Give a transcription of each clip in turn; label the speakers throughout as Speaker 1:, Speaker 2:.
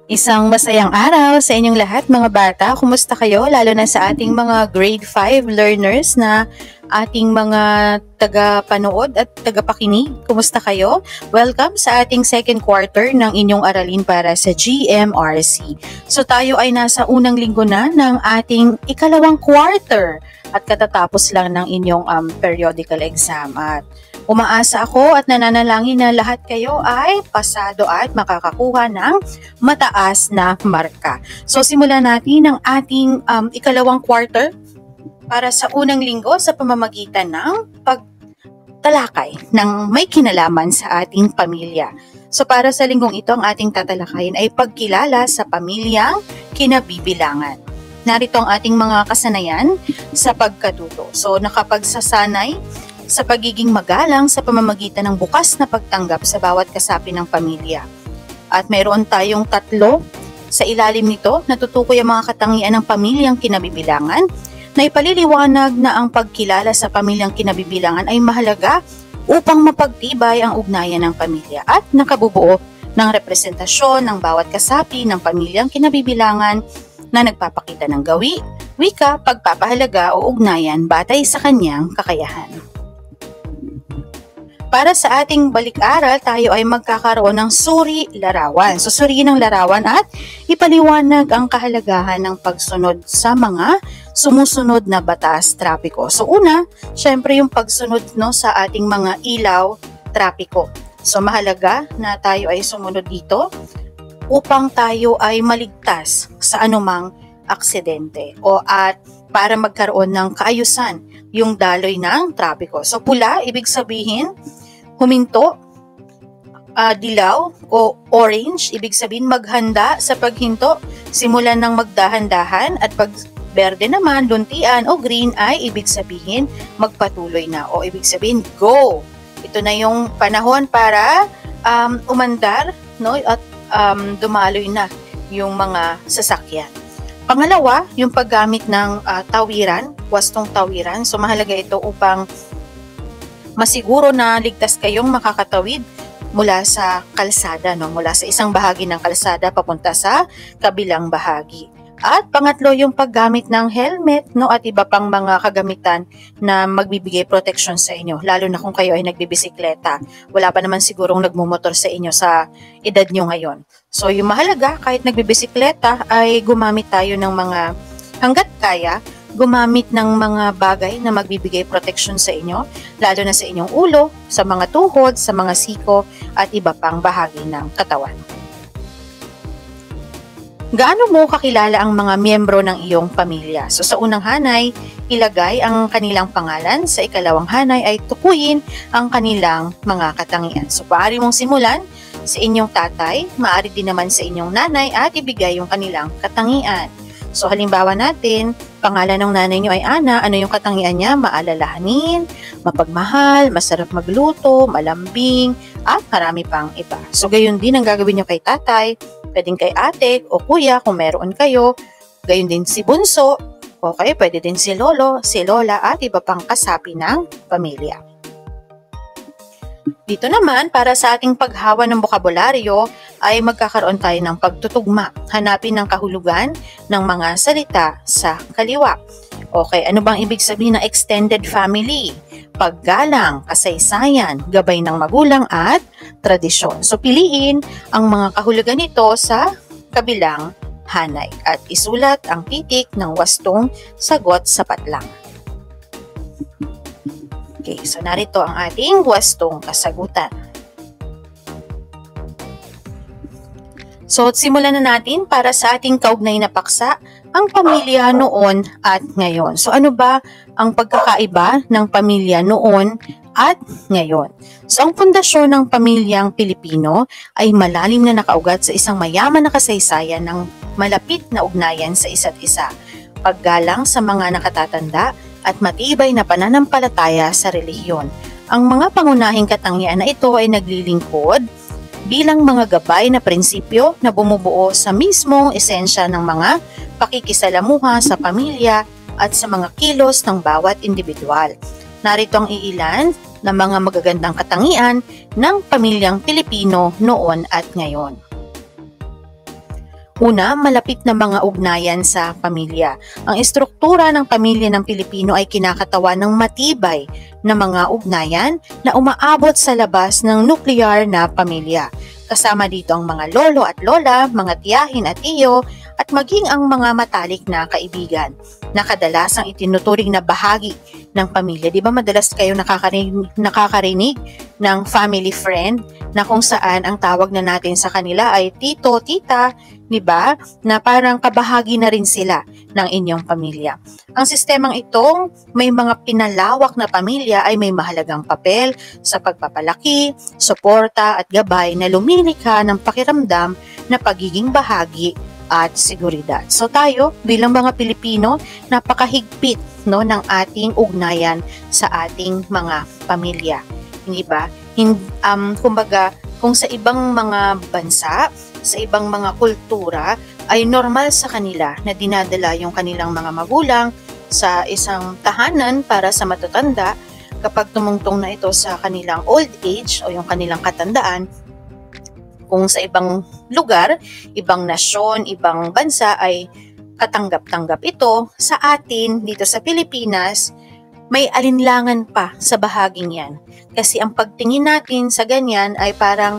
Speaker 1: Isang masayang araw sa inyong lahat mga bata. Kumusta kayo? Lalo na sa ating mga grade 5 learners na ating mga taga-panood at taga-pakinig. Kumusta kayo? Welcome sa ating second quarter ng inyong aralin para sa GMRC. So tayo ay nasa unang linggo na ng ating ikalawang quarter at katatapos lang ng inyong periodical exam. At umaasa ako at nananalangin na lahat kayo ay pasado at makakakuha ng mataas na marka. So simulan natin ang ating ikalawang quarter para sa unang linggo sa pamamagitan ng pagtalakay ng may kinalaman sa ating pamilya. So para sa linggong ito, ang ating tatalakayin ay pagkilala sa pamilyang kinabibilangan. Narito ang ating mga kasanayan sa pagkatuto. So nakapagsasanay sa pagiging magalang sa pamamagitan ng bukas na pagtanggap sa bawat kasapi ng pamilya. At mayroon tayong tatlo sa ilalim nito, natutukoy ang mga katangian ng pamilyang kinabibilangan na ipaliliwanag na ang pagkilala sa pamilyang kinabibilangan ay mahalaga upang mapagtibay ang ugnayan ng pamilya at nakabubuo ng representasyon ng bawat kasapi ng pamilyang kinabibilangan na nagpapakita ng gawi, wika, pagpapahalaga o ugnayan batay sa kanyang kakayahan. Para sa ating balik-aral, tayo ay magkakaroon ng suri-larawan. So, suriin ang larawan at ipaliwanag ang kahalagahan ng pagsunod sa mga sumusunod na batas trapiko. So, una, syempre yung pagsunod sa ating mga ilaw trapiko. So, mahalaga na tayo ay sumunod dito upang tayo ay maligtas sa anumang aksidente at para magkaroon ng kaayusan yung daloy ng trapiko. So pula, ibig sabihin huminto, dilaw o orange, ibig sabihin maghanda sa paghinto, simulan ng magdahan-dahan, at pag berde naman, luntian o green ay ibig sabihin magpatuloy na o ibig sabihin go. Ito na yung panahon para umandar at dumaloy na yung mga sasakyan. Pangalawa, yung paggamit ng tawiran, wastong tawiran. So mahalaga ito upang masiguro na ligtas kayong makakatawid mula sa kalsada, mula sa isang bahagi ng kalsada papunta sa kabilang bahagi. At pangatlo, yung paggamit ng helmet at iba pang mga kagamitan na magbibigay protection sa inyo, lalo na kung kayo ay nagbibisikleta. Wala pa naman sigurong nagmumotor sa inyo sa edad nyo ngayon. So yung mahalaga, kahit nagbibisikleta ay gumamit tayo ng mga hanggat kaya, gumamit ng mga bagay na magbibigay protection sa inyo, lalo na sa inyong ulo, sa mga tuhod, sa mga siko at iba pang bahagi ng katawan. Gaano mo kakilala ang mga miyembro ng iyong pamilya? So sa unang hanay, ilagay ang kanilang pangalan. Sa ikalawang hanay ay tukuyin ang kanilang mga katangian. So maaari mong simulan sa inyong tatay, maaari din naman sa inyong nanay at ibigay yung kanilang katangian. So halimbawa natin, pangalan ng nanay nyo ay Ana, ano yung katangian niya? Maalalahanin, mapagmahal, masarap magluto, malambing, at marami pang iba. So gayon din ang gagawin nyo kay tatay, pwedeng kay ate o kuya kung meron kayo, gayon din si bunso, okay, pwede din si lolo, si lola at iba pang kasapi ng pamilya. Dito naman, para sa ating paghawa ng bokabularyo, ay magkakaroon tayo ng pagtutugma. Hanapin ang kahulugan ng mga salita sa kaliwa. Okay, ano bang ibig sabihin ng extended family? Paggalang, kasaysayan, gabay ng magulang at tradisyon. So piliin ang mga kahulugan nito sa kabilang hanay at isulat ang titik ng wastong sagot sapat lang. Okay, so narito ang ating wastong kasagutan. So simulan na natin para sa ating kaugnay na paksa, ang pamilya noon at ngayon. So ano ba ang pagkakaiba ng pamilya noon at ngayon? So ang pundasyon ng pamilyang Pilipino ay malalim na nakaugat sa isang mayaman na kasaysayan ng malapit na ugnayan sa isa't isa, paggalang sa mga nakatatanda at matibay na pananampalataya sa relihiyon. Ang mga pangunahing katangian na ito ay naglilingkod bilang mga gabay na prinsipyo na bumubuo sa mismong esensya ng mga pakikisalamuha sa pamilya at sa mga kilos ng bawat individual. Narito ang iilan ng mga magagandang katangian ng pamilyang Pilipino noon at ngayon. Una, malapit na mga ugnayan sa pamilya. Ang estruktura ng pamilya ng Pilipino ay kinakatawan ng matibay na mga ugnayan na umaabot sa labas ng nuklear na pamilya. Kasama dito ang mga lolo at lola, mga tiyahin at tiyo, at maging ang mga matalik na kaibigan na kadalasang itinuturing na bahagi ng pamilya. Di ba madalas kayo nakakarinig ng family friend na kung saan ang tawag na natin sa kanila ay tito, tita, di ba? Na parang kabahagi na rin sila ng inyong pamilya. Ang sistemang itong may mga pinalawak na pamilya ay may mahalagang papel sa pagpapalaki, suporta at gabay na lumilikha ng pakiramdam na pagiging bahagi at seguridad. So tayo bilang mga Pilipino, napakahigpit ng ating ugnayan sa ating mga pamilya. Hindi ba? Kumbaga, kung sa ibang mga bansa, sa ibang mga kultura, ay normal sa kanila na dinadala yung kanilang mga magulang sa isang tahanan para sa matatanda kapag tumungtong na ito sa kanilang old age o yung kanilang katandaan. Kung sa ibang lugar, ibang nasyon, ibang bansa ay katanggap-tanggap ito, sa atin dito sa Pilipinas, may alinlangan pa sa bahaging yan. Kasi ang pagtingin natin sa ganyan ay parang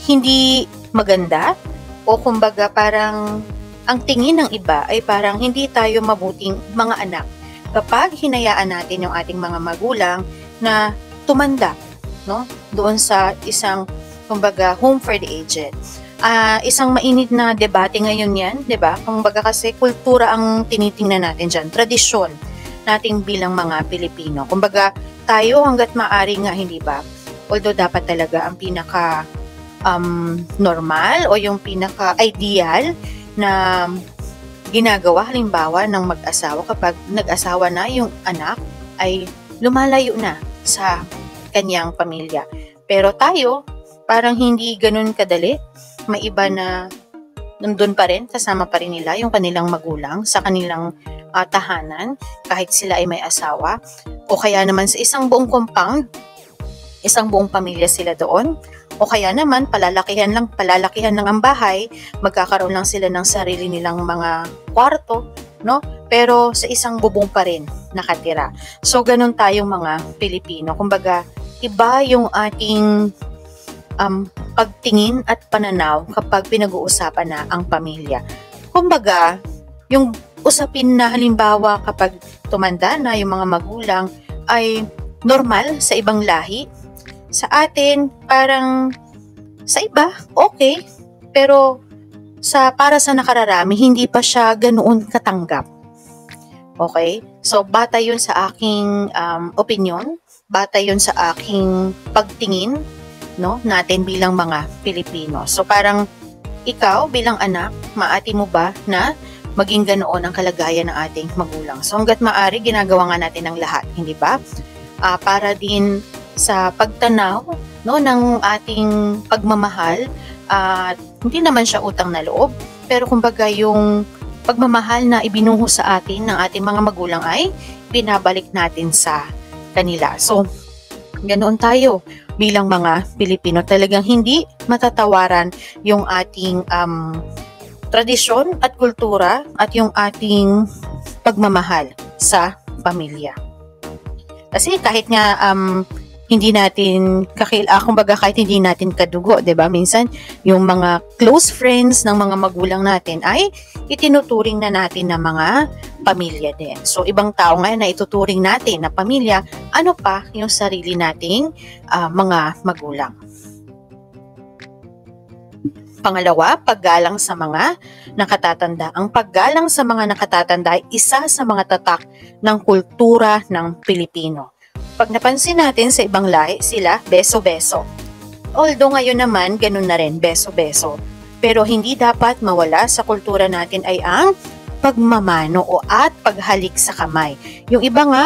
Speaker 1: hindi maganda o kumbaga parang ang tingin ng iba ay parang hindi tayo mabuting mga anak kapag hinayaan natin yung ating mga magulang na tumanda doon sa isang kumbaga home for the aged. Isang mainit na debate ngayon yan, 'di ba? Kumbaga kasi kultura ang tinitingnan natin diyan, tradisyon nating bilang mga Pilipino. Kumbaga tayo hangga't maaari nga, hindi ba? Although dapat talaga ang pinaka normal o yung pinaka ideal na ginagawa halimbawa ng mag-asawa kapag nag-asawa na yung anak ay lumalayo na sa kanyang pamilya. Pero tayo parang hindi ganun kadali. May iba na nandun pa rin, kasama pa rin nila yung kanilang magulang sa kanilang tahanan kahit sila ay may asawa. O kaya naman sa isang buong compound, isang buong pamilya sila doon. O kaya naman palalakihan lang ang bahay, magkakaroon lang sila ng sarili nilang mga kwarto, pero sa isang bubong pa rin nakatira. So ganun tayong mga Pilipino. Kumbaga, iba yung ating pagtingin at pananaw kapag pinag-uusapan na ang pamilya. Kumbaga, yung usapin na halimbawa kapag tumanda na yung mga magulang ay normal sa ibang lahi. Sa atin, parang sa iba, okay. Pero para sa nakararami, hindi pa siya ganoon katanggap. Okay? So, bata yun sa aking opinion, bata yun sa aking pagtingin natin bilang mga Pilipino. So parang ikaw bilang anak, maati mo ba na maging ganoon ang kalagayan ng ating magulang? So hangga't maaari, ginagawa nga natin ang lahat, hindi ba? Para din sa pagtanaw ng ating pagmamahal, hindi naman siya utang na loob, pero kumbaga yung pagmamahal na ibinuho sa atin ng ating mga magulang ay binabalik natin sa kanila. So ganoon tayo bilang mga Pilipino, talagang hindi matatawaran yung ating tradisyon at kultura at yung ating pagmamahal sa pamilya. Kasi kahit nga hindi natin kumbaga kahit hindi natin kadugo, 'di ba? Minsan yung mga close friends ng mga magulang natin ay itinuturing na natin na mga pamilya din. So ibang tao ngayon na ituturing natin na pamilya, ano pa yung sarili nating mga magulang. Pangalawa, paggalang sa mga nakatatanda. Ang paggalang sa mga nakatatanda ay isa sa mga tatak ng kultura ng Pilipino. Pag napansin natin sa ibang lahi, sila beso-beso. Although ngayon naman, ganun na rin, beso-beso. Pero hindi dapat mawala sa kultura natin ay ang pagmamano at paghalik sa kamay. Yung iba nga,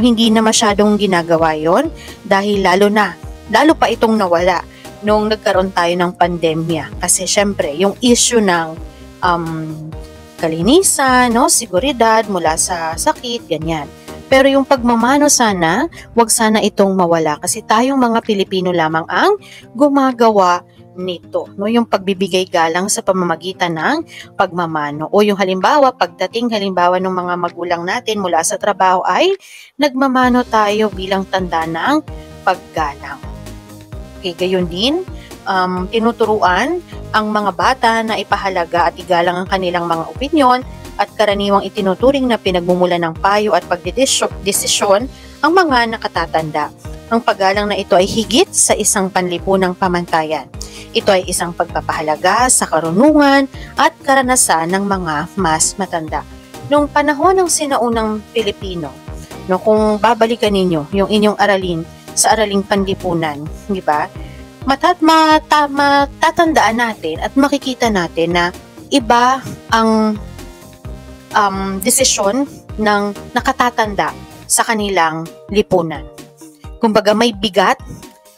Speaker 1: hindi na masyadong ginagawa yon dahil lalo pa itong nawala nung nagkaroon tayo ng pandemya. Kasi syempre, yung issue ng kalinisan, seguridad mula sa sakit, ganyan. Pero yung pagmamano sana, wag sana itong mawala kasi tayong mga Pilipino lamang ang gumagawa nito, no? Yung pagbibigay galang sa pamamagitan ng pagmamano. O yung halimbawa, halimbawa ng mga magulang natin mula sa trabaho ay nagmamano tayo bilang tanda ng paggalang. Okay, gayon din, tinuturuan ang mga bata na ipahalaga at igalang ang kanilang mga opinyon at karaniwang itinuturing na pinagmumulan ng payo at pagdedesisyon ang mga nakatatanda. Ang paggalang na ito ay higit sa isang panlipunang pamantayan. Ito ay isang pagpapahalaga sa karunungan at karanasan ng mga mas matanda. Noong panahon ng sinaunang Pilipino, no, kung babalikan ninyo yung inyong aralin sa araling panlipunan, di ba? Matatandaan natin at makikita natin na iba ang desisyon ng nakatatanda sa kanilang lipunan. Kumbaga may bigat,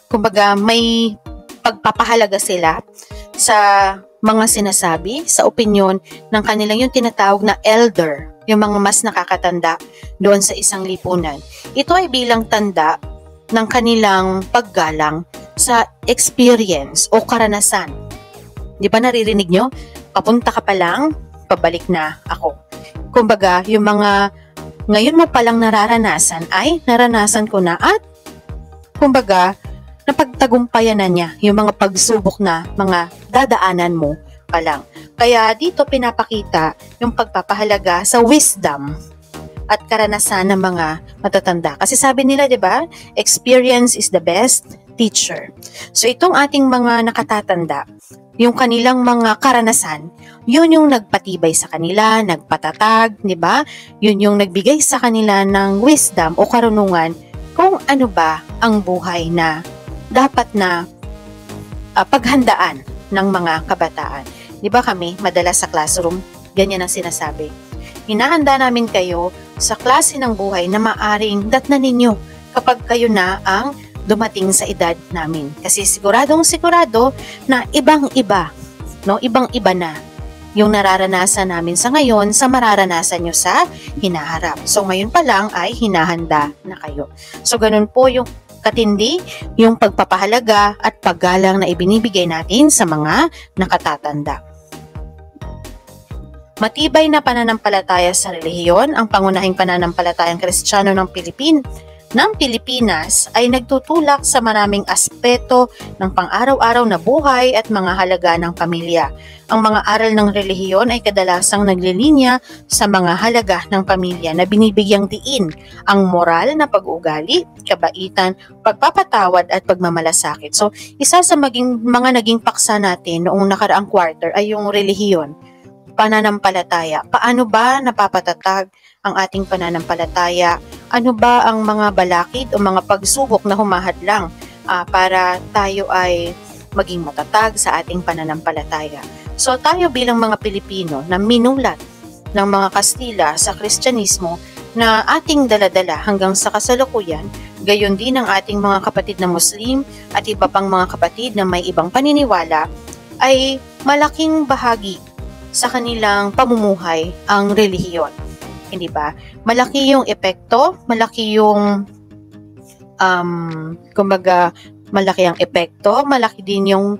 Speaker 1: kumbaga may pagpapahalaga sila sa mga sinasabi, sa opinyon ng kanilang yung tinatawag na elder, yung mga mas nakakatanda doon sa isang lipunan. Ito ay bilang tanda ng kanilang paggalang sa experience o karanasan. Di ba naririnig nyo? Papunta ka pa lang, pabalik na ako. Kumbaga, yung mga ngayon mo palang nararanasan ay naranasan ko na at kumbaga, napagtagumpayan na niya yung mga pagsubok na mga dadaanan mo pa lang. Kaya dito pinapakita yung pagpapahalaga sa wisdom at karanasan ng mga matatanda. Kasi sabi nila, di ba, experience is the best teacher. So itong ating mga nakatatanda, yung kanilang mga karanasan, yun yung nagpatibay sa kanila, nagpatatag, di ba? Yun yung nagbigay sa kanila ng wisdom o karunungan kung ano ba ang buhay na dapat na paghandaan ng mga kabataan. Di ba kami, madalas sa classroom, ganyan ang sinasabi. Hinahanda namin kayo sa klase ng buhay na maaring datnan ninyo kapag kayo na ang dumating sa edad namin. Kasi siguradong na ibang-iba, no? Ibang-iba na yung nararanasan namin sa ngayon sa mararanasan nyo sa hinaharap. So ngayon pa lang ay hinahanda na kayo. So ganun po yung katindi, yung pagpapahalaga at paggalang na ibinibigay natin sa mga nakatatanda. Matibay na pananampalataya sa relihiyon, ang pangunahing pananampalatayang Kristiyano ng Pilipinas ay nagtutulak sa maraming aspeto ng pang-araw-araw na buhay at mga halaga ng pamilya. Ang mga aral ng relihiyon ay kadalasang naglilinya sa mga halaga ng pamilya na binibigyang diin ang moral na pag-uugali, kabaitan, pagpapatawad at pagmamalasakit. So, isa sa mga naging paksa natin noong nakaraang quarter ay yung relihiyon, pananampalataya. Paano ba napapatatag ang ating pananampalataya? Ano ba ang mga balakid o mga pagsubok na humahadlang para tayo ay maging matatag sa ating pananampalataya? So tayo bilang mga Pilipino na minulat ng mga Kastila sa Kristyanismo na ating daladala hanggang sa kasalukuyan, gayon din ang ating mga kapatid na Muslim at iba pang mga kapatid na may ibang paniniwala, ay malaking bahagi sa kanilang pamumuhay ang relihiyon. Hindi ba? Malaki yung epekto, malaki yung malaki ang epekto, malaki din yung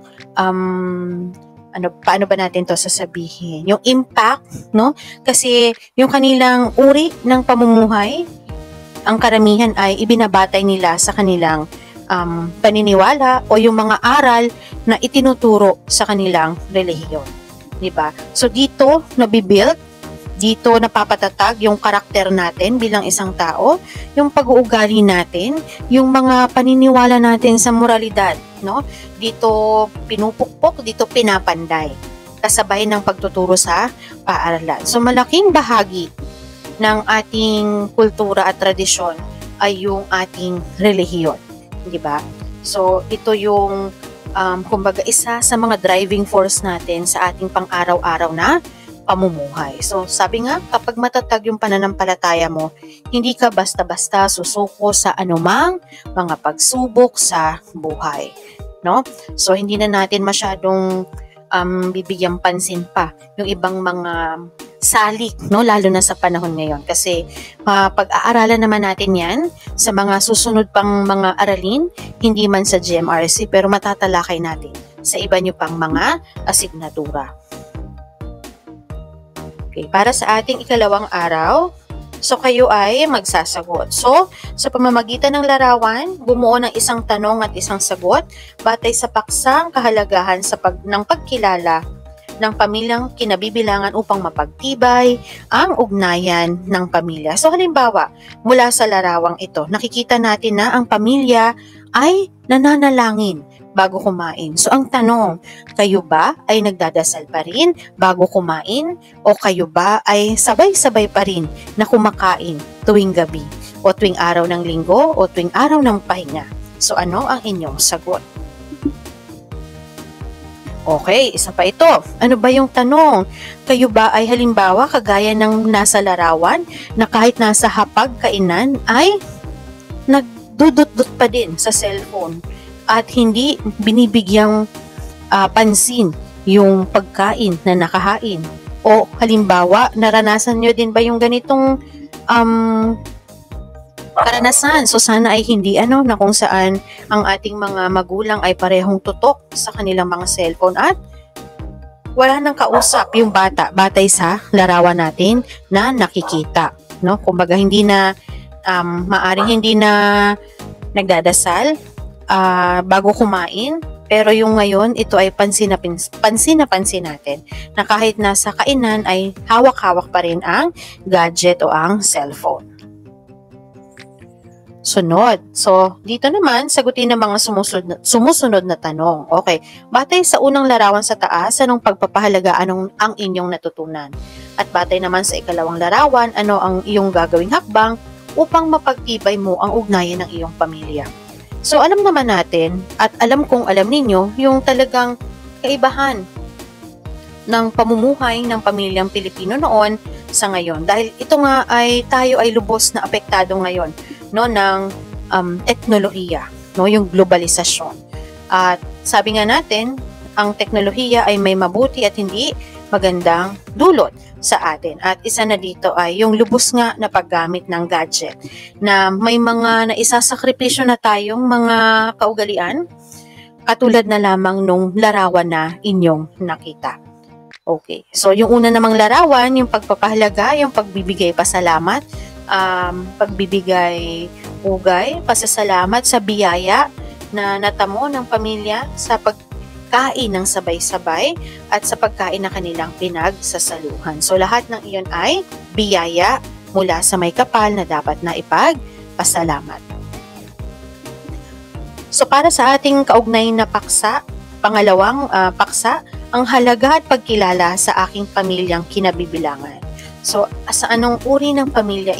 Speaker 1: paano ba natin to sasabihin? Yung impact, no? Kasi yung kanilang uri ng pamumuhay, ang karamihan ay ibinabatay nila sa kanilang paniniwala o yung mga aral na itinuturo sa kanilang relihiyon. Diba? So dito nabibuild, dito napapatatag yung karakter natin bilang isang tao, yung pag-uugali natin, yung mga paniniwala natin sa moralidad, no? Dito pinupukpok, dito pinapanday, kasabay ng pagtuturo sa paaralan. So malaking bahagi ng ating kultura at tradisyon ay yung ating relihiyon, di ba? So ito yung kumbaga isa sa mga driving force natin sa ating pang-araw-araw na pamumuhay. So sabi nga, kapag matatag yung pananampalataya mo, hindi ka basta-basta susuko sa anumang mga pagsubok sa buhay, no? So hindi na natin masyadong bibigyang pansin pa yung ibang mga salik, no? Lalo na sa panahon ngayon. Kasi pag-aaralan naman natin yan sa mga susunod pang mga aralin, hindi man sa GMRC, pero matatalakay natin sa iba nyo pang mga asignatura. Okay, para sa ating ikalawang araw, so kayo ay magsasagot. So, sa pamamagitan ng larawan, bumuo ng isang tanong at isang sagot batay sa paksang kahalagahan ng pagkilala ng pamilyang kinabibilangan upang mapagtibay ang ugnayan ng pamilya. So halimbawa, mula sa larawang ito, nakikita natin na ang pamilya ay nananalangin bago kumain. So ang tanong, kayo ba ay nagdadasal pa rin bago kumain o kayo ba ay sabay-sabay pa rin na kumakain tuwing gabi o tuwing araw ng linggo o tuwing araw ng pahinga? So ano ang inyong sagot? Okay, isa pa ito. Ano ba yung tanong? Kayo ba ay halimbawa kagaya ng nasa larawan na kahit nasa hapag-kainan ay nagdudut-dut pa din sa cellphone at hindi binibigyang pansin yung pagkain na nakahain? O halimbawa, naranasan nyo din ba yung ganitong karanasan? So sana ay hindi na kung saan ang ating mga magulang ay parehong tutok sa kanilang mga cellphone at wala nang kausap yung bata batay sa larawan natin na nakikita, no? Kumbaga hindi na maaring hindi na nagdadasal bago kumain, pero yung ngayon ito ay pansin na pansin natin na kahit nasa kainan ay hawak-hawak pa rin ang gadget o ang cellphone. Sunod. So, dito naman, sagutin ng mga sumusunod na tanong. Okay. Batay sa unang larawan sa taas, anong pagpapahalaga ang inyong natutunan? At batay naman sa ikalawang larawan, ano ang iyong gagawing hakbang upang mapagtibay mo ang ugnayan ng iyong pamilya? So, alam naman natin at alam kong alam ninyo yung talagang kaibahan ng pamumuhay ng pamilyang Pilipino noon sa ngayon. Dahil ito nga ay tayo ay lubos na apektado ngayon, no, ng teknolohiya, no, yung globalisasyon. At sabi nga natin, ang teknolohiya ay may mabuti at hindi magandang dulot sa atin. At isa na dito ay yung lubos nga na paggamit ng gadget na may mga naisasakripisyo na tayong mga kaugalian katulad na lamang nung larawan na inyong nakita. Okay. So yung una namang larawan, yung pagpapahalaga, yung pagbibigay pasalamat, pagbibigay ugay, pasasalamat sa biyaya na natamo ng pamilya sa pagkain ng sabay-sabay at sa pagkain na kanilang pinagsasaluhan. So lahat ng iyon ay biyaya mula sa may kapal na dapat na ipagpasalamat. So para sa ating kaugnay na paksa, pangalawang paksa, ang halaga at pagkilala sa aking pamilyang kinabibilangan. So, sa anong uri ng pamilya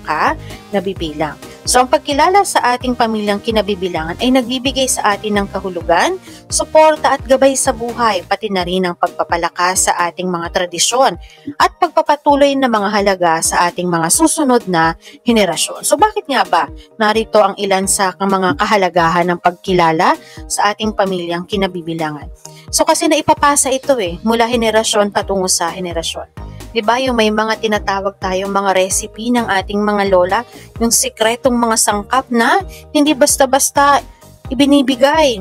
Speaker 1: ka nabibilang? So, ang pagkilala sa ating pamilyang kinabibilangan ay nagbibigay sa atin ng kahulugan, suporta at gabay sa buhay, pati na rin ang pagpapalakas sa ating mga tradisyon at pagpapatuloy ng mga halaga sa ating mga susunod na henerasyon. So, bakit nga ba narito ang ilan sa mga kahalagahan ng pagkilala sa ating pamilyang kinabibilangan? So, kasi naipapasa ito mula henerasyon patungo sa henerasyon. Diba, yung may mga tinatawag tayong mga recipe ng ating mga lola, yung sikretong mga sangkap na hindi basta-basta ibinibigay.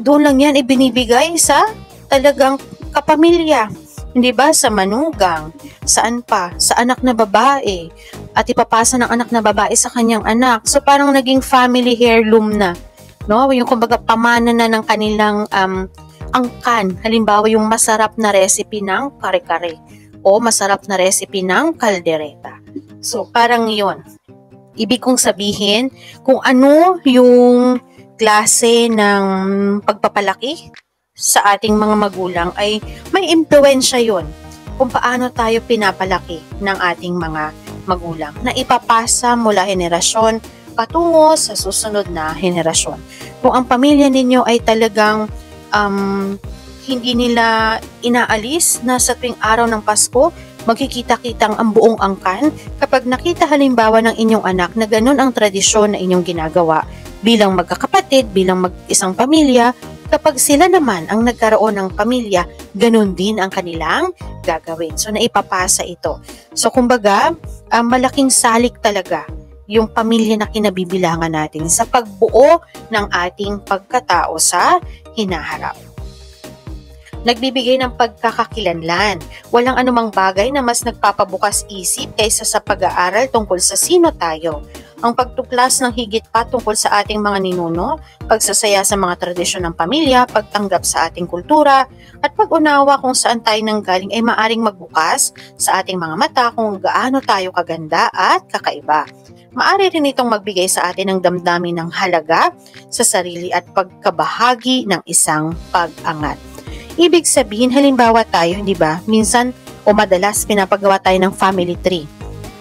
Speaker 1: Doon lang yan ibinibigay sa talagang kapamilya. Hindi ba? Sa manugang, saan pa? Sa anak na babae. At ipapasa ng anak na babae sa kanyang anak. So parang naging family heirloom na. No? Yung kumbaga pamana na ng kanilang angkan. Halimbawa yung masarap na recipe ng kare-kare o masarap na recipe ng kaldereta. So, parang yun. Ibig kong sabihin, kung ano yung klase ng pagpapalaki sa ating mga magulang ay may impluwensya yun kung paano tayo pinapalaki ng ating mga magulang na ipapasa mula henerasyon patungo sa susunod na henerasyon. Kung ang pamilya ninyo ay talagang hindi nila inaalis na sa tuwing araw ng Pasko, magkikita-kitang ang buong angkan. Kapag nakita halimbawa ng inyong anak na ganun ang tradisyon na inyong ginagawa bilang magkakapatid, bilang isang pamilya, kapag sila naman ang nagkaroon ng pamilya, ganun din ang kanilang gagawin. So, naipapasa ito. So, kumbaga, malaking salik talaga yung pamilya na kinabibilangan natin sa pagbuo ng ating pagkatao sa hinaharap. Nagbibigay ng pagkakakilanlan. Walang anumang bagay na mas nagpapabukas isip kaysa sa pag-aaral tungkol sa sino tayo. Ang pagtuklas ng higit pa tungkol sa ating mga ninuno, pagsasaya sa mga tradisyon ng pamilya, pagtanggap sa ating kultura, at pag-unawa kung saan tayo nanggaling ay maaring magbukas sa ating mga mata kung gaano tayo kaganda at kakaiba. Maari rin itong magbigay sa atin ng damdamin ng halaga sa sarili at pagkabahagi ng isang pag-angat. Ibig sabihin, halimbawa tayo, di ba? Minsan o madalas pinapagawa tayo ng family tree.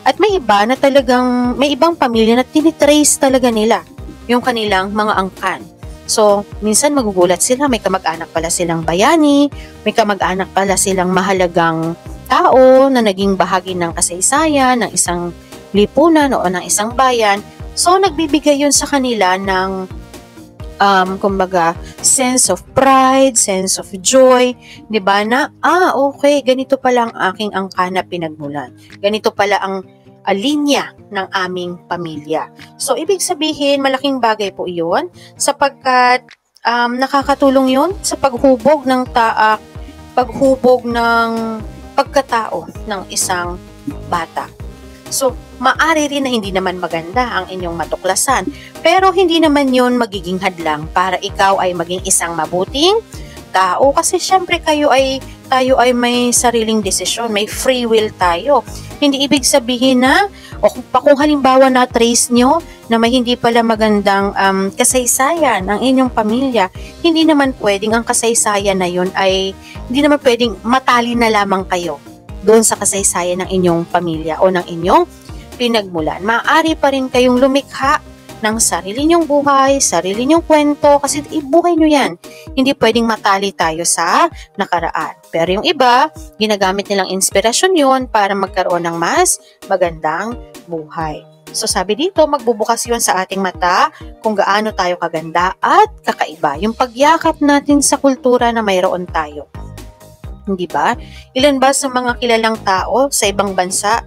Speaker 1: At may iba na talagang, may ibang pamilya na tinitrace talaga nila yung kanilang mga angkan. So, minsan magugulat sila, may kamag-anak pala silang bayani, may kamag-anak pala silang mahalagang tao na naging bahagi ng kasaysayan, ng isang lipunan o ng isang bayan. So, nagbibigay yun sa kanila ng kumbaga, sense of pride, sense of joy, 'di ba? Na okay, ganito pala ang aking angkan na pinagmulan. Ganito pala ang linya ng aming pamilya. So, ibig sabihin, malaking bagay po 'iyon sapagkat nakakatulong 'yon sa paghubog ng pagkatao ng isang bata. So, maari rin na hindi naman maganda ang inyong matuklasan, pero hindi naman yon magiging hadlang para ikaw ay maging isang mabuting tao kasi syempre tayo ay may sariling desisyon, may free will tayo. Hindi ibig sabihin na kung halimbawa na trace nyo na may hindi pala magandang kasaysayan ng inyong pamilya, hindi naman pwedeng ang kasaysayan na yon ay hindi naman pwedeng matali na lamang kayo doon sa kasaysayan ng inyong pamilya o ng inyong pinagmulan. Maaari pa rin kayong lumikha ng sarili nyong buhay, sarili nyong kwento, kasi ibuhay nyo yan. Hindi pwedeng matali tayo sa nakaraan. Pero yung iba, ginagamit nilang inspirasyon yun para magkaroon ng mas magandang buhay. So sabi dito, magbubukas yun sa ating mata kung gaano tayo kaganda at kakaiba. Yung pagyakap natin sa kultura na mayroon tayo. Hindi ba? Ilan ba sa mga kilalang tao sa ibang bansa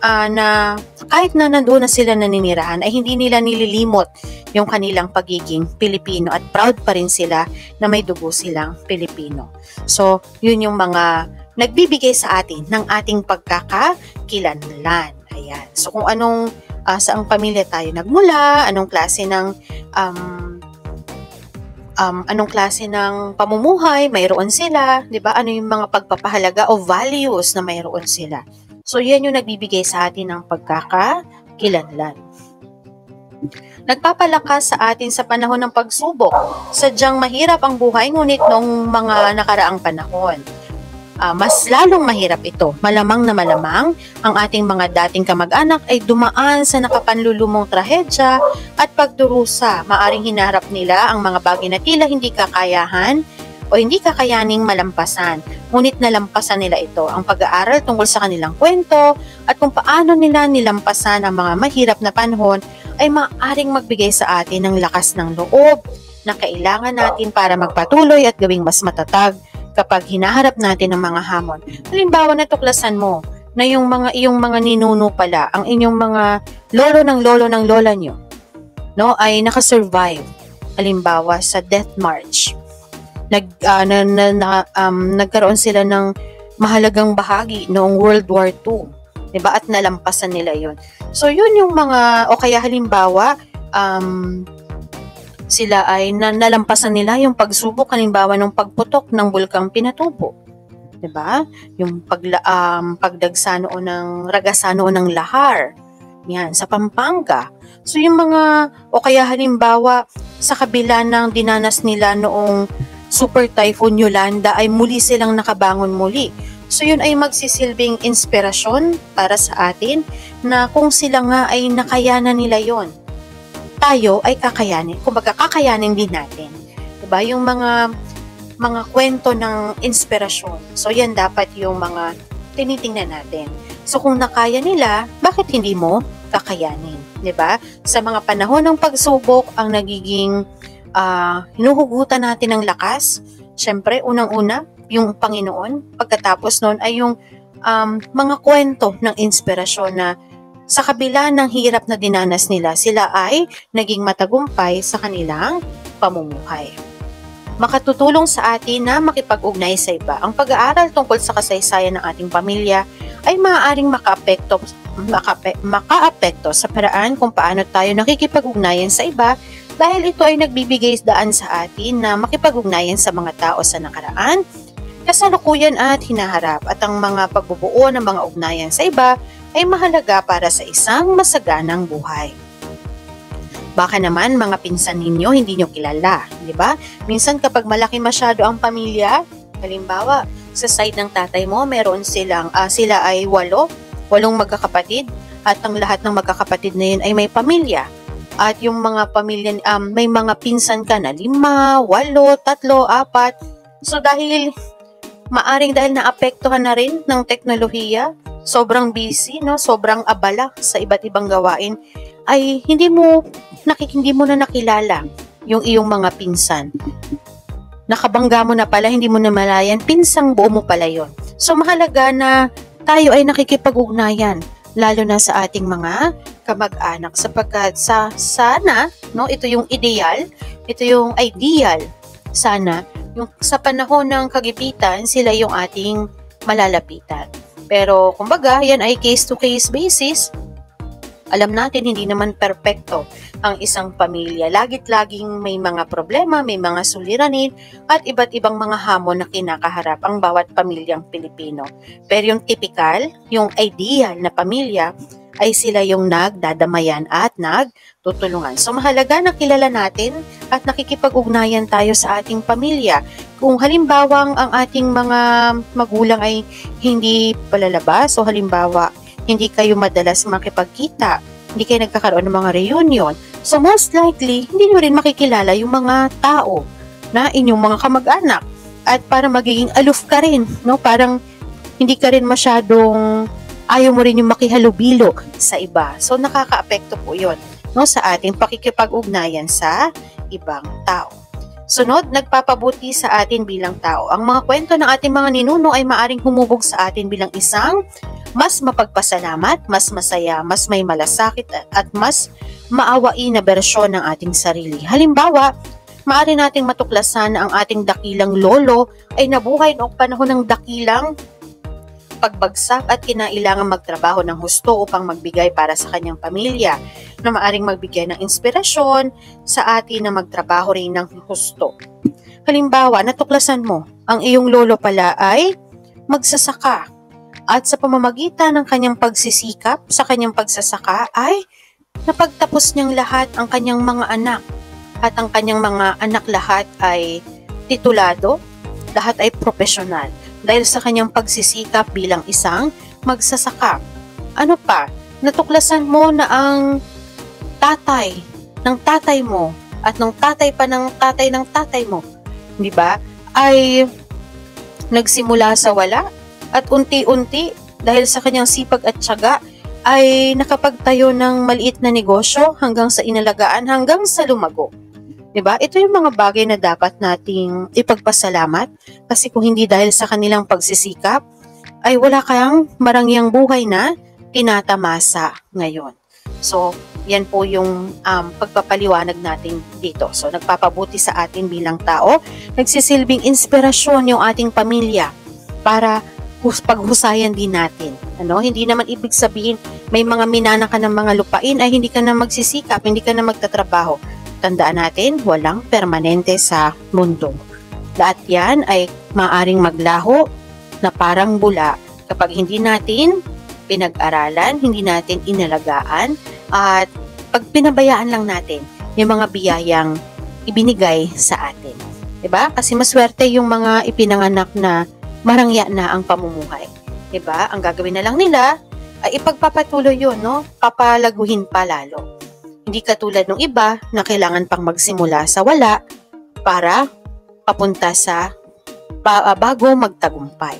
Speaker 1: na kahit na nandoon na sila naninirahan ay hindi nila nililimot yung kanilang pagiging Pilipino at proud pa rin sila na may dugo silang Pilipino. So, yun yung mga nagbibigay sa atin ng ating pagkakakilanlan. Ayan. So, kung saang pamilya tayo nagmula, anong klase ng pamumuhay mayroon sila, 'di ba? Ano yung mga pagpapahalaga o values na mayroon sila. So, yan yung nagbibigay sa atin ng pagkakakilanlan. Nagpapalakas sa atin sa panahon ng pagsubok. Sadyang mahirap ang buhay, ngunit noong mga nakaraang panahon, mas lalong mahirap ito. Malamang na malamang, ang ating mga dating kamag-anak ay dumaan sa nakapanlulumong trahedya at pagdurusa. Maaring hinarap nila ang mga bagay na tila hindi kakayahan o hindi kakayaning malampasan. Ngunit nalampasan nila ito. Ang pag-aaral tungkol sa kanilang kwento at kung paano nila nilampasan ang mga mahirap na panahon ay maaaring magbigay sa atin ng lakas ng loob na kailangan natin para magpatuloy at gawing mas matatag kapag hinaharap natin ang mga hamon. Halimbawa, natuklasan mo na iyong mga ninuno pala, ang inyong mga lolo ng lola nyo, no, ay nakasurvive. Halimbawa, sa death march. Nagkaroon sila ng mahalagang bahagi noong World War II, 'di ba? At nalampasan nila 'yon. So yun yung mga, o kaya halimbawa sila ay nalampasan nila yung pagsubok halimbawa ng pagputok ng bulkang Pinatubo, 'di ba? Yung pagdagsa noon ng ragasa noon ng lahar. Yan, sa Pampanga. So yung mga, o kaya halimbawa sa kabila ng dinanas nila noong Super Typhoon Yolanda ay muli silang nakabangon muli. So yun ay magsisilbing inspirasyon para sa atin na kung sila nga ay nakayanan nila yon, tayo ay kakayanin. Kumbaga kakayanin din natin. Diba? Yung mga kwento ng inspirasyon. So yan dapat yung mga tinitingnan natin. So kung nakaya nila, bakit hindi mo kakayanin? Diba? Sa mga panahon ng pagsubok, ang nagiging hinuhugutan natin ng lakas. Siyempre, unang-una, yung Panginoon. Pagkatapos nun ay yung mga kwento ng inspirasyon na sa kabila ng hirap na dinanas nila, sila ay naging matagumpay sa kanilang pamumuhay. Makatutulong sa atin na makipag-ugnay sa iba. Ang pag-aaral tungkol sa kasaysayan ng ating pamilya ay maaaring makaapekto sa paraan kung paano tayo nakikipag-ugnayan sa iba, dahil ito ay nagbibigay daan sa atin na makipag-ugnayan sa mga tao sa nakaraan, kasalukuyan at hinaharap, at ang mga pagbubuo ng mga ugnayan sa iba ay mahalaga para sa isang masaganang buhay. Baka naman mga pinsan ninyo hindi nyo kilala, di ba? Minsan kapag malaki masyado ang pamilya, halimbawa sa side ng tatay mo, sila ay walong magkakapatid, at ang lahat ng magkakapatid na yun ay may pamilya. At yung mga pamilya, may mga pinsan ka na 5, 8, 3, 4. So dahil naapektuhan na rin ng teknolohiya, sobrang busy, no? Sobrang abala sa iba't ibang gawain, ay hindi mo na nakilala yung iyong mga pinsan. Nakabangga mo na pala, hindi mo na malayan, pinsang buo mo pala yun. So mahalaga na tayo ay nakikipag-ugnayan, lalo na sa ating mga kamag-anak, sapagkat sana, no, ito yung ideal, ito yung ideal, sana, yung sa panahon ng kagipitan, sila yung ating malalapitan. Pero kumbaga, yan ay case-to-case basis. Alam natin, hindi naman perpekto ang isang pamilya. Lagit-laging may mga problema, may mga suliranin, at iba't ibang mga hamon na kinakaharap ang bawat pamilyang Pilipino. Pero yung typical, yung ideal na pamilya, ay sila yung nagdadamayan at nagtutulungan. So mahalaga na kilala natin at nakikipag-ugnayan tayo sa ating pamilya. Kung halimbawang ang ating mga magulang ay hindi palalabas, o halimbawa, hindi kayo madalas makipagkita, hindi kayo nagkakaroon ng mga reunion, so most likely, hindi nyo rin makikilala yung mga tao na inyong mga kamag-anak. At para magiging aloof ka rin, no? Parang hindi ka rin masyadong, ayaw mo rin yung makihalubilo sa iba. So nakakaapekto po yun, no, sa ating pakikipag-ugnayan sa ibang tao. Sunod, nagpapabuti sa atin bilang tao. Ang mga kwento ng ating mga ninuno ay maaring humubog sa atin bilang isang mas mapagpasalamat, mas masaya, mas may malasakit, at mas maawain na bersyon ng ating sarili. Halimbawa, maaari nating matuklasan na ang ating dakilang lolo ay nabuhay noong panahon ng dakilang pagbagsak at kinailangan magtrabaho ng husto upang magbigay para sa kanyang pamilya, na maaring magbigay ng inspirasyon sa atin na magtrabaho rin ng husto. Halimbawa, natuklasan mo, ang iyong lolo pala ay magsasaka, at sa pamamagitan ng kanyang pagsisikap, sa kanyang pagsasaka ay napagtapos niyang lahat ang kanyang mga anak, at ang kanyang mga anak lahat ay titulado, lahat ay profesional dahil sa kanyang pagsisikap bilang isang magsasaka. Ano pa? Natuklasan mo na ang tatay ng tatay mo at ng tatay pa ng tatay mo, di ba, ay nagsimula sa wala, at unti-unti dahil sa kanyang sipag at tiyaga ay nakapagtayo ng maliit na negosyo hanggang sa inalagaan, hanggang sa lumago. Diba? Ito yung mga bagay na dapat nating ipagpasalamat, kasi kung hindi dahil sa kanilang pagsisikap, ay wala kayang marangyang buhay na tinatamasa ngayon. So, yan po yung pagpapaliwanag natin dito. So, nagpapabuti sa atin bilang tao, nagsisilbing inspirasyon yung ating pamilya para paghusayan din natin. Ano? Hindi naman ibig sabihin may mga minana ka ng mga lupain ay hindi ka na magsisikap, hindi ka na magtatrabaho. Tandaan natin, walang permanente sa mundo. Lahat yan ay maaring maglaho na parang bula kapag hindi natin pinag-aralan, hindi natin inalagaan, at pag pinabayaan lang natin yung mga biyayang ibinigay sa atin. Diba? Kasi maswerte yung mga ipinanganak na marangya na ang pamumuhay. Diba? Ang gagawin na lang nila ay ipagpapatuloy yun, no? Papalaguhin pa lalo. Hindi katulad ng iba na kailangan pang magsimula sa wala para papunta sa bago magtagumpay.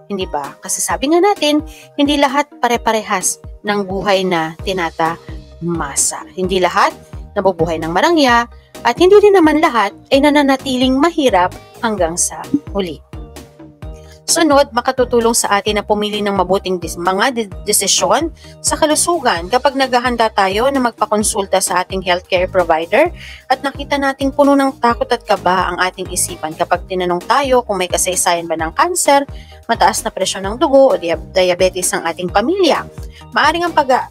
Speaker 1: Hindi ba? Kasi sabi nga natin, hindi lahat pare-parehas ng buhay na tinatamasa. Hindi lahat nabubuhay ng marangya At hindi rin naman lahat ay nananatiling mahirap hanggang sa huli. Sunod, makatutulong sa atin na pumili ng mabuting mga desisyon sa kalusugan kapag naghahanda tayo na magpakonsulta sa ating healthcare provider at nakita nating puno ng takot at kaba ang ating isipan kapag tinanong tayo kung may kasaysayan ba ng cancer, mataas na presyon ng dugo o diabetes ang ating pamilya. Maaring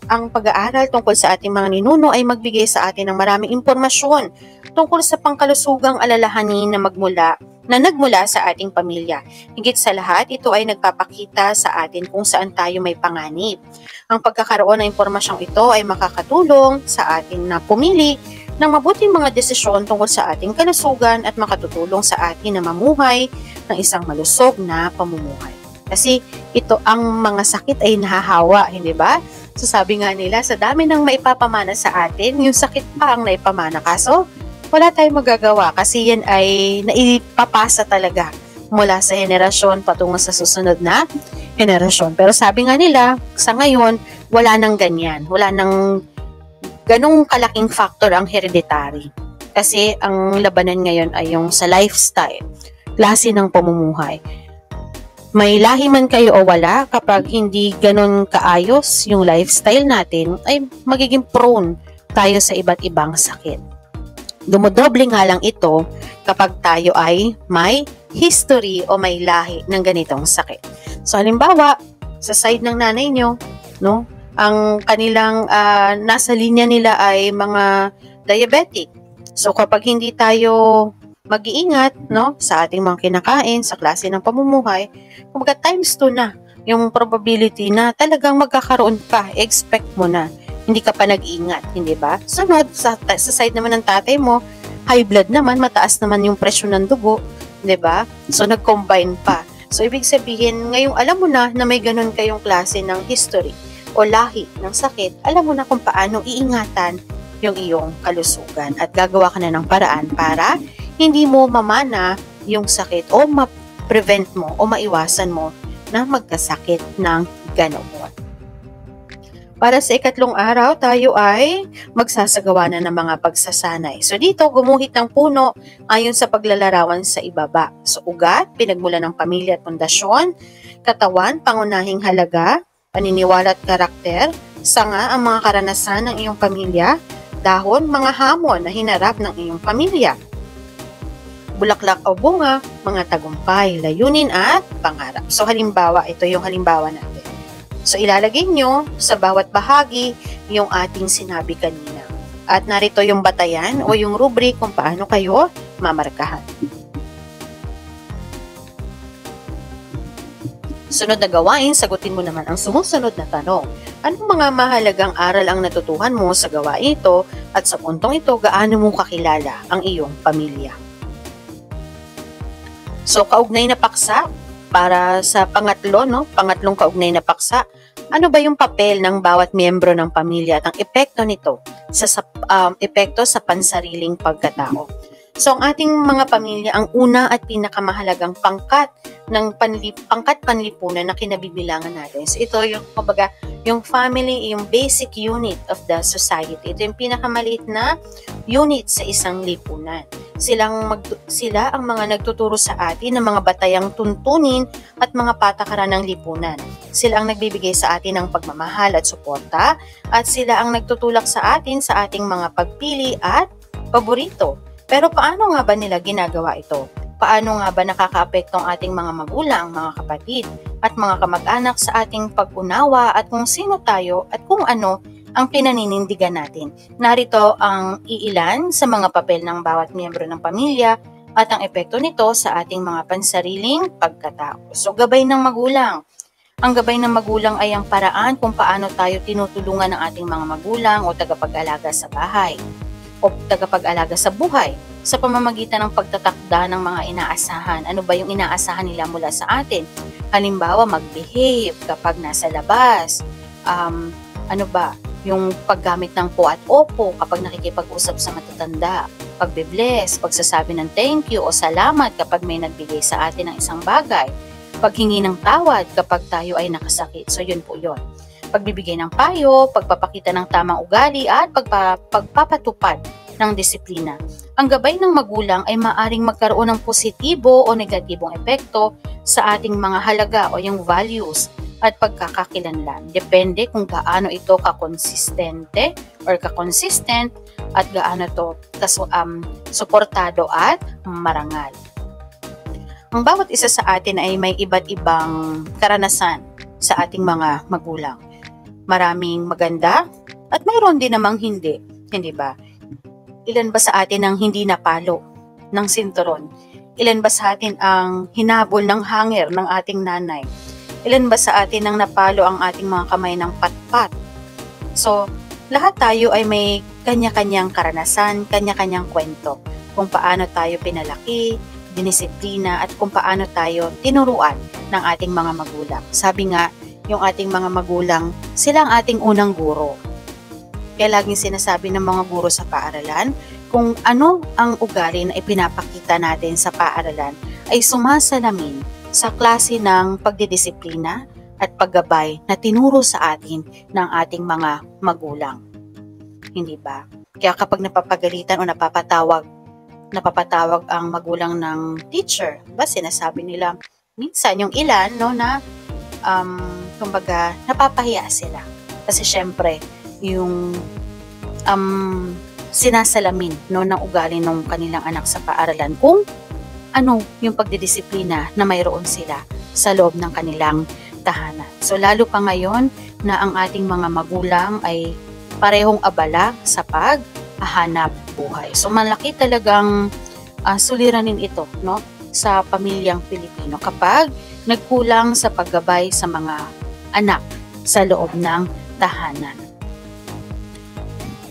Speaker 1: ang pag-aaral tungkol sa ating mga ninuno ay magbigay sa atin ng maraming impormasyon tungkol sa pangkalusugang alalahanin na nagmula sa ating pamilya. Higit sa lahat, ito ay nagpapakita sa atin kung saan tayo may panganib. Ang pagkakaroon ng impormasyong ito ay makakatulong sa atin na pumili ng mabuting mga desisyon tungkol sa ating kalusugan at makatutulong sa atin na mamuhay ng isang malusog na pamumuhay. Kasi ito ang mga sakit ay nahahawa, hindi ba? So sabi nga nila, sa dami ng maipapamana sa atin, yung sakit pa ang naipamana. Kaso, wala tayong magagawa kasi yan ay naipapasa talaga mula sa henerasyon patungo sa susunod na henerasyon. Pero sabi nga nila, sa ngayon, wala nang ganyan. Wala nang ganong kalaking factor ang hereditary. Kasi ang labanan ngayon ay yung sa lifestyle, klase ng pamumuhay. May lahi man kayo o wala, kapag hindi ganon kaayos yung lifestyle natin, ay magiging prone tayo sa iba't ibang sakit. Dumodoble nga lang ito kapag tayo ay may history o may lahi ng ganitong sakit. So halimbawa, sa side ng nanay nyo, no, ang kanilang nasa linya nila ay mga diabetic. So kapag hindi tayo mag-iingat, no, sa ating mga kinakain, sa klase ng pamumuhay, kumbaga times 2 na yung probability na talagang magkakaroon ka, expect mo na. Hindi ka pa nag-iingat, hindi ba? Sunod, sa side naman ng tatay mo, high blood naman, mataas naman yung presyon ng dugo, hindi ba? So, nag-combine pa. So, ibig sabihin, ngayong alam mo na may ganun kayong klase ng history o lahi ng sakit, alam mo na kung paano iingatan yung iyong kalusugan at gagawa ka na ng paraan para hindi mo mamana yung sakit o ma-prevent mo o maiwasan mo na magkasakit ng ganoon. Para sa ikatlong araw, tayo ay magsasagawa na ng mga pagsasanay. So dito, gumuhit ng puno ayon sa paglalarawan sa ibaba. So ugat, pinagmulan ng pamilya at pundasyon, katawan, pangunahing halaga, paniniwala at karakter, sanga ang mga karanasan ng iyong pamilya, dahon, mga hamon na hinarap ng iyong pamilya, bulaklak o bunga, mga tagumpay, layunin at pangarap. So halimbawa, ito yung halimbawa natin. So ilalagay nyo sa bawat bahagi yung ating sinabi kanina. At narito yung batayan o yung rubric kung paano kayo mamarkahan. Sunod na gawain, sagutin mo naman ang sumusunod na tanong. Anong mga mahalagang aral ang natutuhan mo sa gawain ito at sa puntong ito, gaano mo kakilala ang iyong pamilya? So kaugnay na paksa, para sa pangatlo, no? Pangatlong kaugnay na paksa, ano ba yung papel ng bawat miyembro ng pamilya at ang epekto nito epekto sa pansariling pagkatao? So, ang ating mga pamilya, ang una at pinakamahalagang pangkat panlipunan na kinabibilangan natin. So, ito yung, kumbaga, yung family, yung basic unit of the society. Ito yung pinakamaliit na unit sa isang lipunan. Sila ang mga nagtuturo sa atin ng mga batayang tuntunin at mga patakaran ng lipunan. Sila ang nagbibigay sa atin ng pagmamahal at suporta at sila ang nagtutulak sa atin sa ating mga pagpili at paborito. Pero paano nga ba nila ginagawa ito? Paano nga ba nakakaapekto ang ating mga magulang, mga kapatid, at mga kamag-anak sa ating pag-unawa at kung sino tayo at kung ano ang pinaninindigan natin? Narito ang iilan sa mga papel ng bawat miyembro ng pamilya at ang epekto nito sa ating mga pansariling pagkatao. So, gabay ng magulang. Ang gabay ng magulang ay ang paraan kung paano tayo tinutulungan ng ating mga magulang o tagapag-alaga sa bahay o tagapag-alaga sa buhay sa pamamagitan ng pagtatakda ng mga inaasahan. Ano ba yung inaasahan nila mula sa atin? Halimbawa, mag-behave kapag nasa labas. Yung paggamit ng po at opo kapag nakikipag-usap sa matatanda. Pagbe-bless, pagsasabi ng thank you o salamat kapag may nagbigay sa atin ng isang bagay. Paghingi ng tawad kapag tayo ay nakasakit. So, yun po yun. Pagbibigay ng payo, pagpapakita ng tamang ugali at pagpapatupad ng disiplina. Ang gabay ng magulang ay maaring magkaroon ng positibo o negatibong epekto sa ating mga halaga o yung values at pagkakakilanlan. Depende kung gaano ito kakonsistente or kakonsistent at gaano ito suportado at marangal. Ang bawat isa sa atin ay may iba't ibang karanasan sa ating mga magulang. Maraming maganda at mayroon din namang hindi ba? Ilan ba sa atin ang hindi napalo ng sinturon? Ilan ba sa atin ang hinabol ng hanger ng ating nanay? Ilan ba sa atin ang napalo ang ating mga kamay ng patpat? So, lahat tayo ay may kanya-kanyang karanasan, kanya-kanyang kwento kung paano tayo pinalaki, dinisiplina at kung paano tayo tinuruan ng ating mga magulang. Sabi nga, yung ating mga magulang, sila ang ating unang guro. Kaya laging sinasabi ng mga guro sa paaralan, kung ano ang ugali na ipinapakita natin sa paaralan ay sumasalamin sa klase ng pagdidisiplina at paggabay na tinuro sa atin ng ating mga magulang. Hindi ba? Kaya kapag napapagalitan o napapatawag ang magulang ng teacher, ba sinasabi nila, minsan yung ilan na kumbaga napapahiya sila. Kasi syempre, yung sinasalamin ng ugali ng kanilang anak sa paaralan kung ano yung pagdidisiplina na mayroon sila sa loob ng kanilang tahanan. So lalo pa ngayon na ang ating mga magulang ay parehong abala sa paghahanap buhay. So malaki talagang suliranin ito sa pamilyang Pilipino kapag nagkulang sa paggabay sa mga anak sa loob ng tahanan.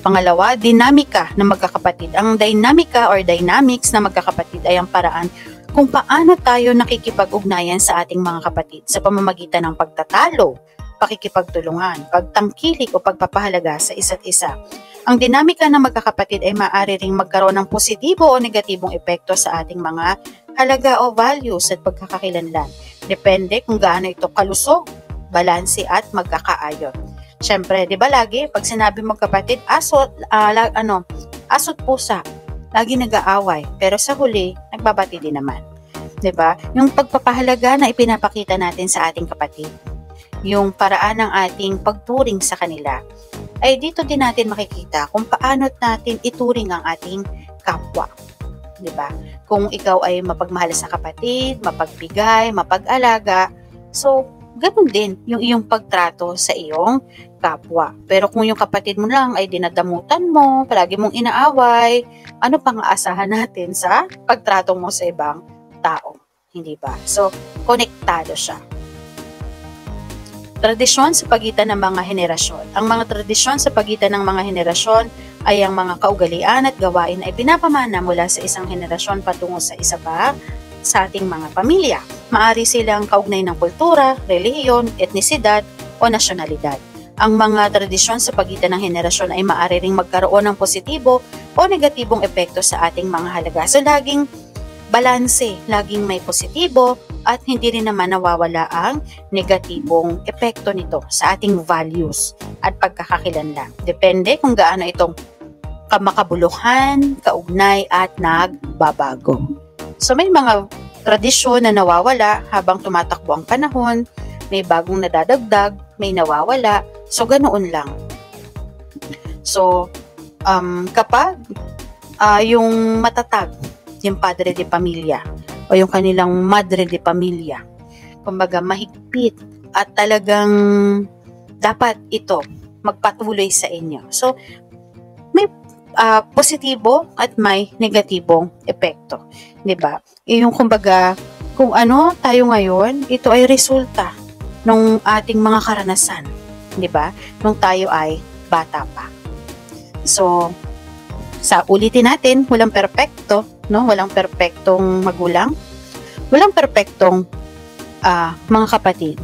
Speaker 1: Pangalawa, dinamika ng magkakapatid. Ang dinamika or dynamics ng magkakapatid ay ang paraan kung paano tayo nakikipag-ugnayan sa ating mga kapatid sa pamamagitan ng pagtatalo, pakikipagtulungan, pagtangkilik o pagpapahalaga sa isa't isa. Ang dinamika ng magkakapatid ay maaari ring magkaroon ng positibo o negatibong epekto sa ating mga halaga o values at pagkakakilanlan. Depende kung gaano ito kalusog, balanse at magkakaayon. Siyempre, di ba lagi, pag sinabi magkapatid, asot pusa, lagi nag-aaway, pero sa huli, nagbabati din naman. Di ba? Yung pagpapahalaga na ipinapakita natin sa ating kapatid, yung paraan ng ating pagturing sa kanila, ay dito din natin makikita kung paano natin ituring ang ating kapwa. Di ba? Kung ikaw ay mapagmahal sa kapatid, mapagbigay, mapag-alaga, so, ganun din yung iyong pagtrato sa iyong kapwa. Pero kung yung kapatid mo lang ay dinadamutan mo, palagi mong inaaway, ano pang aasahan natin sa pagtrato mo sa ibang tao? Hindi ba? So, konektado siya. Tradisyon sa pagitan ng mga henerasyon. Ang mga tradisyon sa pagitan ng mga henerasyon ay ang mga kaugalian at gawain ay pinapamana mula sa isang henerasyon patungo sa isa pa sa ating mga pamilya. Maari silang kaugnay ng kultura, relihiyon, etnisidad o nasyonalidad. Ang mga tradisyon sa pagitan ng henerasyon ay maari ring magkaroon ng positibo o negatibong epekto sa ating mga halaga. So laging balanse, laging may positibo at hindi rin naman nawawala ang negatibong epekto nito sa ating values at pagkakakilanlan. Depende kung gaano itong kamakabuluhan, kaugnay at nagbabago. So may mga tradisyon na nawawala habang tumatakbo ang panahon, may bagong nadadagdag, may nawawala, so ganoon lang. So kapag yung matatag, yung padre de pamilya o yung kanilang madre de pamilya, kumbaga mahigpit at talagang dapat ito magpatuloy sa inyo. So may positibo at may negatibong epekto, 'di ba? Yung kumbaga kung ano tayo ngayon, ito ay resulta ng ating mga karanasan, 'di ba? Nung tayo ay bata pa. So sa ulitin natin, walang perpekto, no? Walang perpektong magulang, walang perpektong mga kapatid.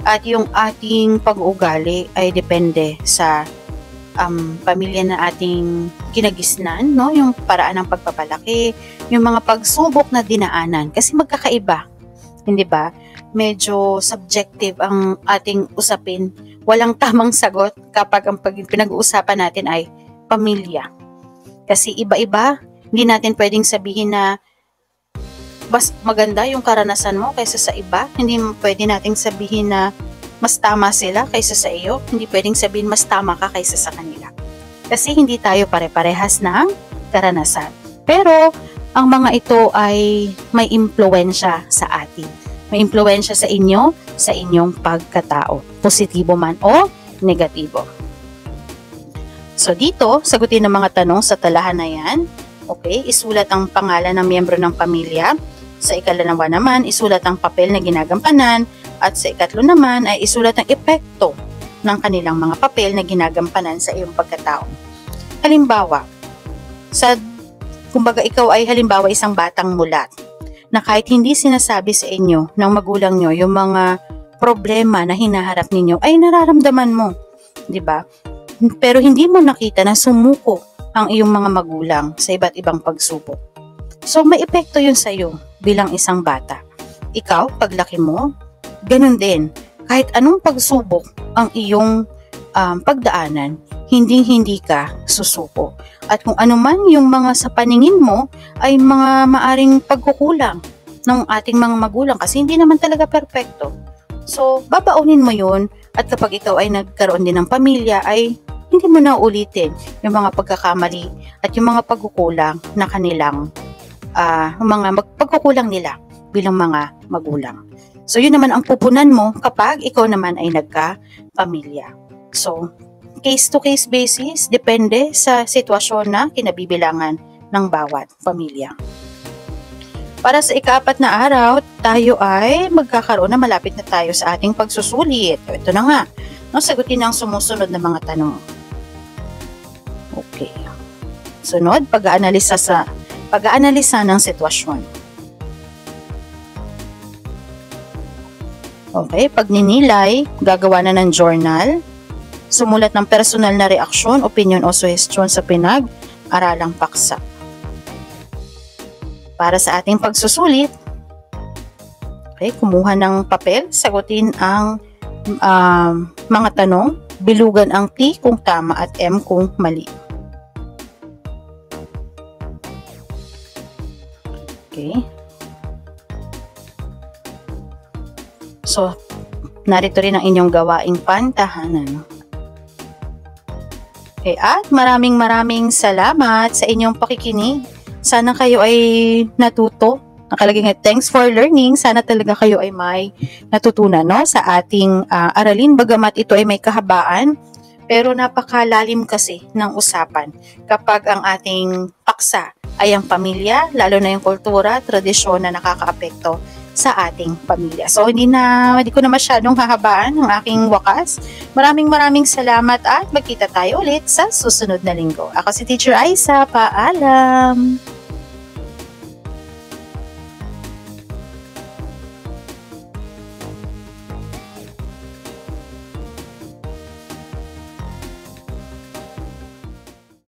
Speaker 1: At yung ating pag-uugali ay depende sa pamilya na ating kinagisnan, no? Yung paraan ng pagpapalaki, yung mga pagsubok na dinaanan, kasi magkakaiba, hindi ba? Medyo subjective ang ating usapin. Walang tamang sagot kapag ang pinag-uusapan natin ay pamilya. Kasi iba-iba Hindi natin pwedeng sabihin na mas maganda yung karanasan mo kaysa sa iba. Hindi pwede nating sabihin na mas tama sila kaysa sa iyo. Hindi pwedeng sabihin mas tama ka kaysa sa kanila. Kasi hindi tayo pare-parehas ng karanasan. Pero ang mga ito ay may impluwensya sa atin. May impluwensya sa inyo, sa inyong pagkatao. Positibo man o negatibo. So dito, sagutin ang mga tanong sa talahan na yan. Okay, isulat ang pangalan ng miyembro ng pamilya. Sa ikalawa naman, isulat ang papel na ginagampanan. At sa ikatlo naman ay isulat ang epekto ng kanilang mga papel na ginagampanan sa iyong pagkatao. Halimbawa, kumbaga ikaw ay halimbawa isang batang mulat na kahit hindi sinasabi sa inyo ng magulang nyo yung mga problema na hinaharap ninyo ay nararamdaman mo, di ba? Pero hindi mo nakita na sumuko ang iyong mga magulang sa iba't ibang pagsubok. So may epekto yun sa iyo bilang isang bata. Ikaw, paglaki mo, ganun din. Kahit anong pagsubok ang iyong pagdaanan, hindi ka susuko. At kung ano man yung mga sa paningin mo ay mga maaring pagkukulang ng ating mga magulang kasi hindi naman talaga perpekto. So, babaunin mo yun at kapag ikaw ay nagkaroon din ng pamilya ay hindi mo na ulitin yung mga pagkakamali at yung mga pagkukulang na kanilang pagkukulang nila bilang mga magulang. So, yun naman ang pupunan mo kapag ikaw naman ay nagka-pamilya. So, case-to-case basis, depende sa sitwasyon na kinabibilangan ng bawat pamilya. Para sa ika-4 na araw, tayo ay magkakaroon na malapit na tayo sa ating pagsusulit. Ito na nga, sagutin ang sumusunod na mga tanong. Okay. Sunod, pag-aanalisa ng sitwasyon. Okay, pagninilay, gagawa na ng journal, sumulat ng personal na reaksyon, opinion o suhestyon sa pinag-aralang paksa. Para sa ating pagsusulit, okay, kumuha ng papel, sagutin ang mga tanong, bilugan ang T kung tama at M kung mali. Okay. So, narito rin ang inyong gawaing pantahanan. Okay, at maraming salamat sa inyong pakikinig. Sana kayo ay natuto. Nakalagay nga, thanks for learning. Sana talaga kayo ay may natutunan sa ating aralin. Bagamat ito ay may kahabaan, pero napakalalim kasi ng usapan. Kapag ang ating paksa ay ang pamilya, lalo na yung kultura, tradisyon na nakakaapekto sa ating pamilya. So, hindi ko na masyadong hahabaan ang aking wakas. Maraming salamat at magkita tayo ulit sa susunod na linggo. Ako si Teacher Aisa. Paalam!